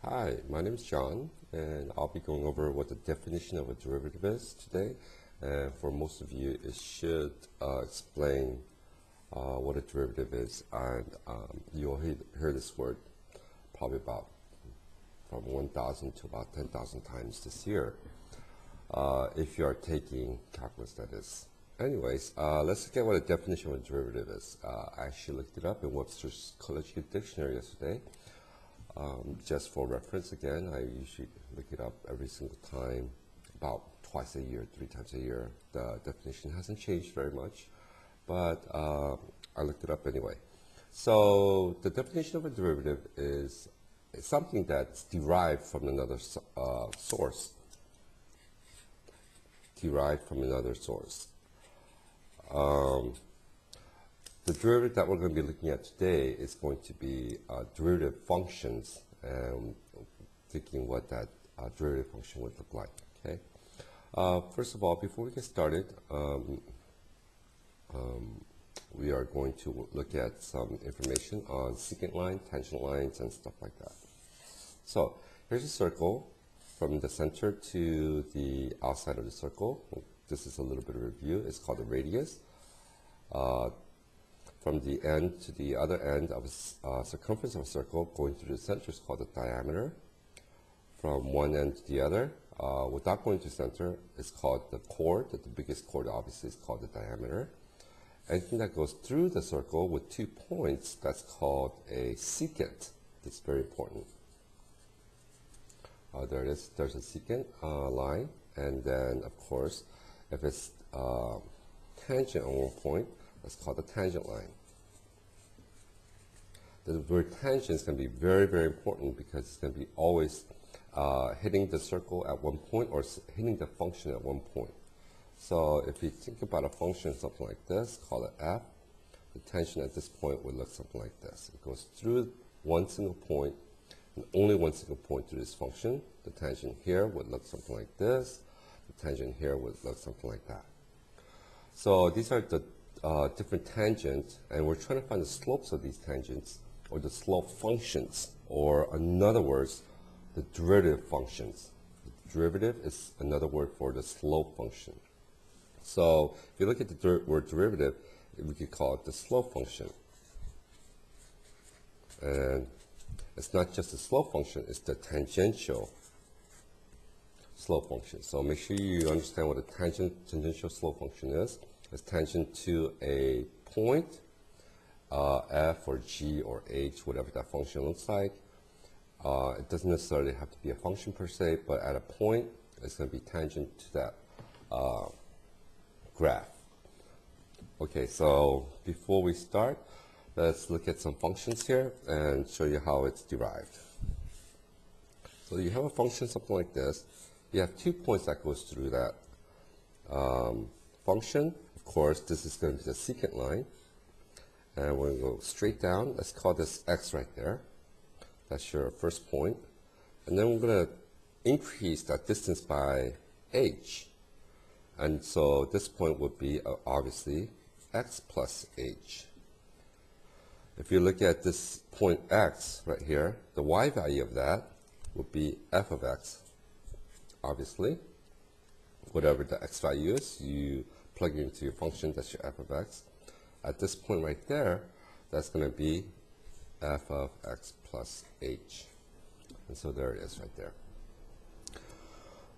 Hi, my name is John, and I'll be going over what the definition of a derivative is today. And for most of you, it should explain what a derivative is, and you'll hear this word probably about from 1,000 to about 10,000 times this year, if you are taking calculus, that is. Anyways, let's look at what a definition of a derivative is. I actually looked it up in Webster's Collegiate Dictionary yesterday. Just for reference, again, I usually look it up every single time, about twice a year, 3 times a year. The definition hasn't changed very much, but I looked it up anyway. So the definition of a derivative is something that's derived from another source. Derived from another source. The derivative that we're going to be looking at today is going to be derivative functions, and thinking what that derivative function would look like. Okay. First of all, before we get started, we are going to look at some information on secant line, tangent lines, and stuff like that. So here's a circle from the center to the outside of the circle. This is a little bit of review. It's called the radius. From the end to the other end of a circumference of a circle going through the center is called the diameter. From one end to the other, without going to the center, it's called the chord. The biggest chord obviously is called the diameter. Anything that goes through the circle with 2 points, that's called a secant. That's very important. There it is. There's a secant line, and then of course, if it's tangent on one point, that's called the tangent line. The word tangent is going to be very, very important because it's going to be always hitting the circle at one point or hitting the function at one point. So if you think about a function, something like this, call it f, the tangent at this point would look something like this. It goes through one single point, and only one single point through this function. The tangent here would look something like this. The tangent here would look something like that. So these are the different tangents, and we're trying to find the slopes of these tangents, or the slope functions, or in other words, the derivative functions. The derivative is another word for the slope function. So if you look at the word derivative, we could call it the slope function. And it's not just the slope function, it's the tangential slope function. So make sure you understand what a tangential slope function is. It's tangent to a point, f or g or h, whatever that function looks like. It doesn't necessarily have to be a function per se, but at a point, it's going to be tangent to that graph. Okay, so before we start, let's look at some functions here and show you how it's derived. So you have a function something like this. You have 2 points that goes through that function. Of course, this is going to be the secant line. And we're going to go straight down. Let's call this x right there. That's your first point. And then we're going to increase that distance by h. And so this point would be obviously x plus h. If you look at this point x right here, the y value of that would be f of x. Obviously, whatever the x value is, you plug it into your function, that's your f of x. At this point right there, that's going to be f of x plus h. And so there it is right there.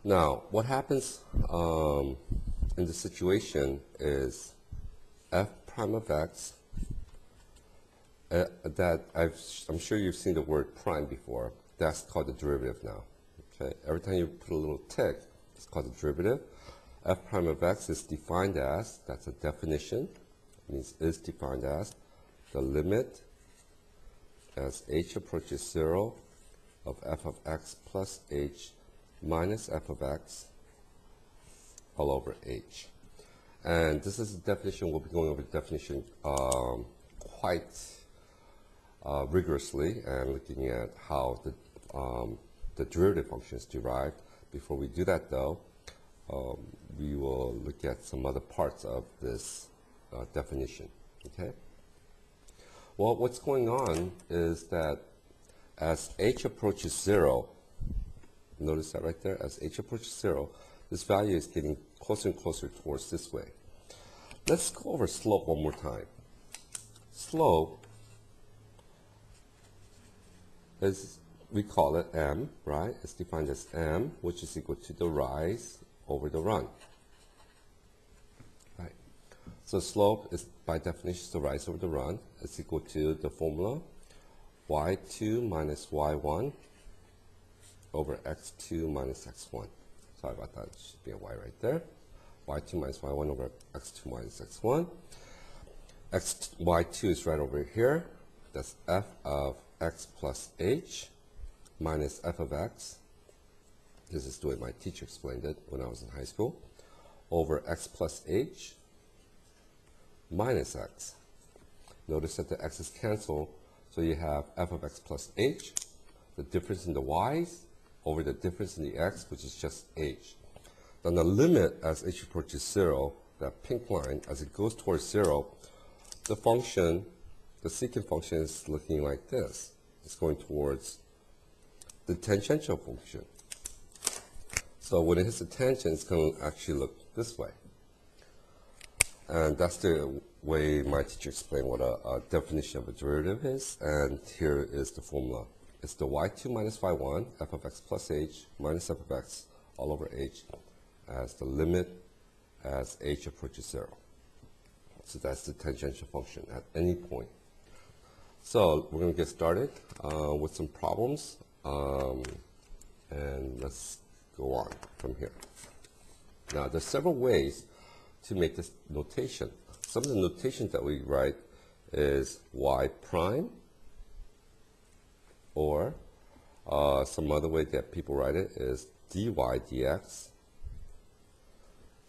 Now, what happens in this situation is f prime of x, I'm sure you've seen the word prime before. That's called the derivative now. Okay? Every time you put a little tick, it's called the derivative. F prime of x is defined as, that's a definition, it means is defined as the limit as h approaches 0 of f of x plus h minus f of x all over h. And this is the definition. We'll be going over the definition quite rigorously and looking at how the derivative function is derived. Before we do that, though, we will look at some other parts of this definition. Okay. Well, what's going on is that as h approaches 0, notice that right there, as h approaches 0, this value is getting closer and closer towards this way. Let's go over slope one more time. Slope is, we call it m, right? It's defined as m, which is equal to the rise over the run. Right. So slope is, by definition, the rise over the run. It's equal to the formula y2 minus y1 over x2 minus x1. Sorry about that. It should be a y right there. y2 minus y1 over x2 minus x1. y2 is right over here. That's f of x plus h minus f of x. This is the way my teacher explained it when I was in high school. Over x plus h minus x. Notice that the x's cancel, so you have f of x plus h, the difference in the y's over the difference in the x, which is just h. Then the limit as h approaches 0, that pink line, as it goes towards 0, the function, the secant function is looking like this. It's going towards the tangential function. So when it hits the tangent, it's going to actually look this way. And that's the way my teacher explained what a definition of a derivative is. And here is the formula. It's the y2 minus y1, f of x plus h, minus f of x all over h, as the limit as h approaches 0. So that's the tangential function at any point. So we're going to get started with some problems. And let's go on from here. Now, there's several ways to make this notation. Some of the notations that we write is y prime, or some other way that people write it is dy dx.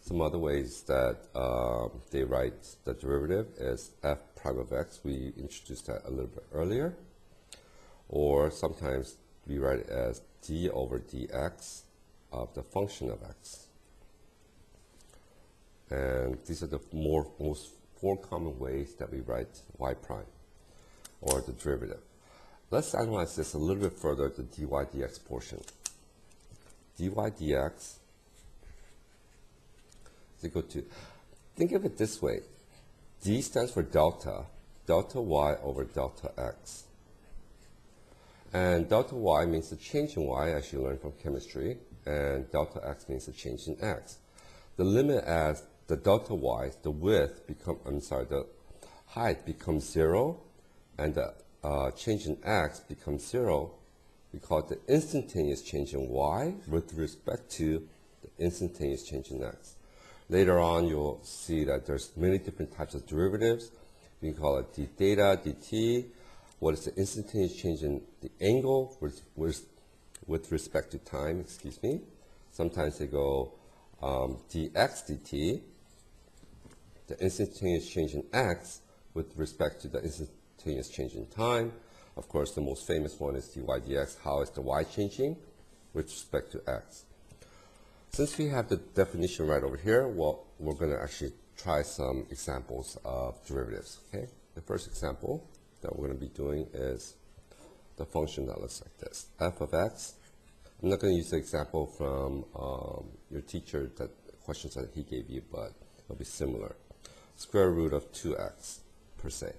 Some other ways that they write the derivative is f prime of x. We introduced that a little bit earlier. Or sometimes we write it as d over dx of the function of x. And these are the most four common ways that we write y prime, or the derivative. Let's analyze this a little bit further, the dy dx portion. dy dx is equal to, think of it this way. D stands for delta, delta y over delta x. And delta y means the change in y, as you learned from chemistry, and delta x means the change in x. The limit as the delta y, the width the height becomes 0, and the change in x becomes 0. We call it the instantaneous change in y with respect to the instantaneous change in x. Later on, you'll see that there's many different types of derivatives. You can call it d theta, dt. What is the instantaneous change in the angle with respect to time, excuse me. Sometimes they go dx dt, the instantaneous change in x with respect to the instantaneous change in time. Of course, the most famous one is dy dx. How is the y changing with respect to x? Since we have the definition right over here, well, we're going to actually try some examples of derivatives. Okay? The first example that we're going to be doing is the function that looks like this, f of x. I'm not going to use the example from your teacher, that questions that he gave you, but it'll be similar. Square root of 2x per se.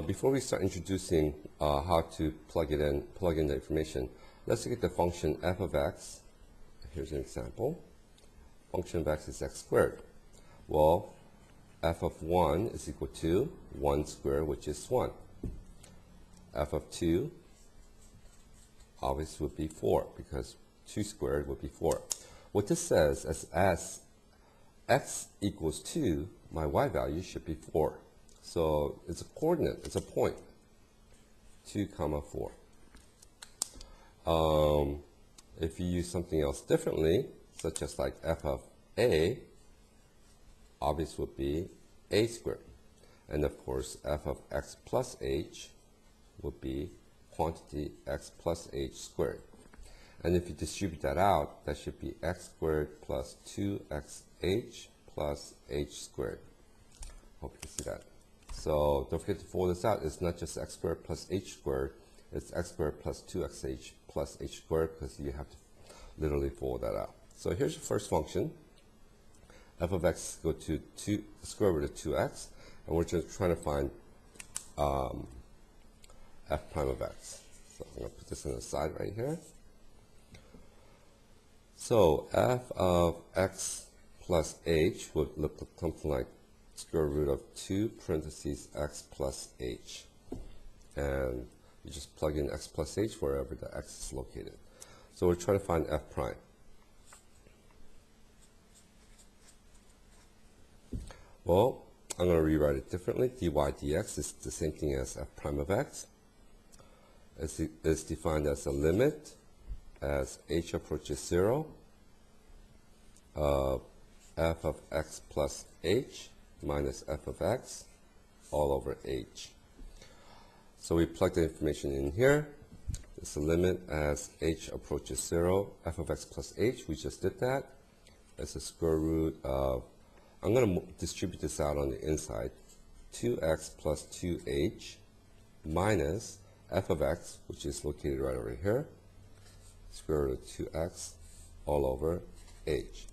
Before we start introducing how to plug in the information, let's look at the function f of x. Here's an example. Function of x is x squared. Well, f of 1 is equal to 1 squared, which is 1. F of 2 obviously would be 4, because 2 squared would be 4. What this says is as x equals 2, my y value should be 4. So it's a coordinate, it's a point, 2 comma 4. If you use something else differently, such as like f of a, obvious would be a squared. And of course, f of x plus h would be quantity x plus h squared. And if you distribute that out, that should be x squared plus 2xh plus h squared. Hope you can see that. So don't forget to fold this out. It's not just x squared plus h squared. it's x squared plus 2xh plus h squared, because you have to literally fold that out. So here's your first function. F of x go to the square root of 2x, and we're just trying to find f prime of x. So I'm going to put this on the side right here. So f of x plus h would look like something like square root of 2 parentheses x plus h. And you just plug in x plus h wherever the x is located. So we're trying to find f prime. Well, I'm going to rewrite it differently. dy dx is the same thing as f prime of x. It's defined as a limit as h approaches 0 of f of x plus h minus f of x all over h. So we plug the information in here. It's a limit as h approaches 0, f of x plus h, we just did that. It's a square root of, I'm going to distribute this out on the inside, 2x plus 2h minus f of x, which is located right over here, square root of 2x all over h.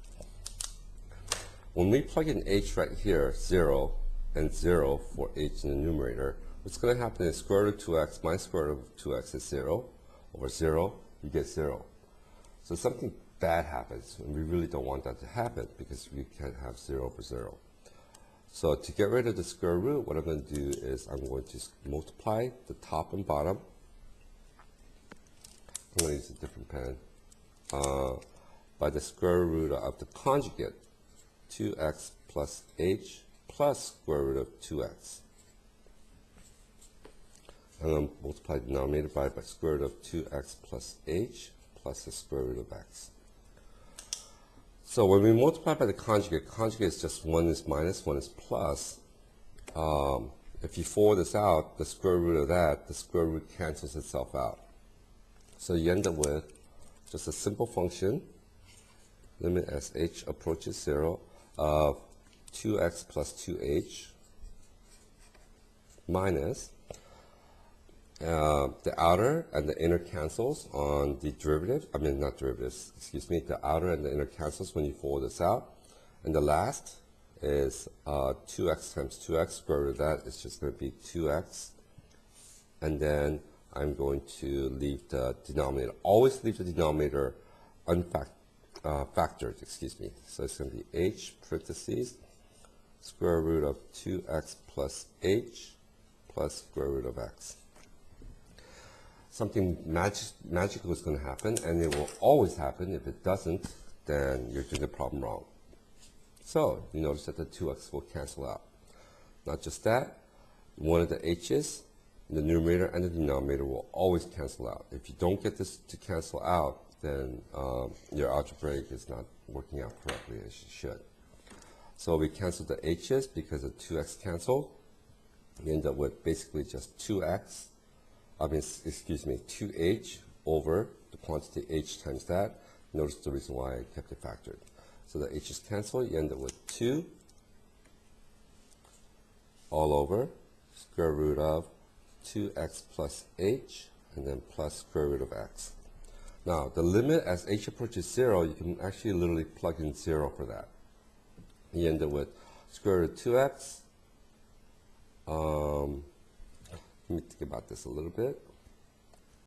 When we plug in h right here, 0 and 0 for h in the numerator, what's going to happen is square root of 2x minus square root of 2x is 0. Over 0, you get 0. So something bad happens, and we really don't want that to happen because we can't have 0 over 0. So to get rid of the square root, what I'm going to do is I'm going to multiply the top and bottom. I'm going to use a different pen. By the square root of the conjugate, 2x plus h plus square root of 2x. I'm going to multiply the denominator by square root of 2x plus h plus the square root of x. So when we multiply by the conjugate is just 1 is minus, 1 is plus. If you forward this out, the square root of that, the square root cancels itself out. So you end up with just a simple function, limit as h approaches 0 of 2x plus 2h minus the outer and the inner cancels on the derivative, not derivatives, excuse me, the outer and the inner cancels when you forward this out. And the last is 2x times 2x, square root of that is just going to be 2x. And then I'm going to leave the denominator, always leave the denominator factored, excuse me. So it's going to be h parentheses, square root of 2x plus h plus square root of x. Something magical is going to happen, and it will always happen. If it doesn't, then you're doing the problem wrong. So you notice that the 2x will cancel out. Not just that, one of the h's, the numerator and the denominator will always cancel out. If you don't get this to cancel out, then your algebraic is not working out correctly as it should. So we cancel the h's because of 2x canceled. You end up with basically just 2h over the quantity h times that. Notice the reason why I kept it factored. So the h's cancel, you end up with 2 all over square root of 2x plus h and then plus square root of x. Now the limit as h approaches 0, you can actually literally plug in 0 for that. You end up with square root of 2x. Let me think about this a little bit.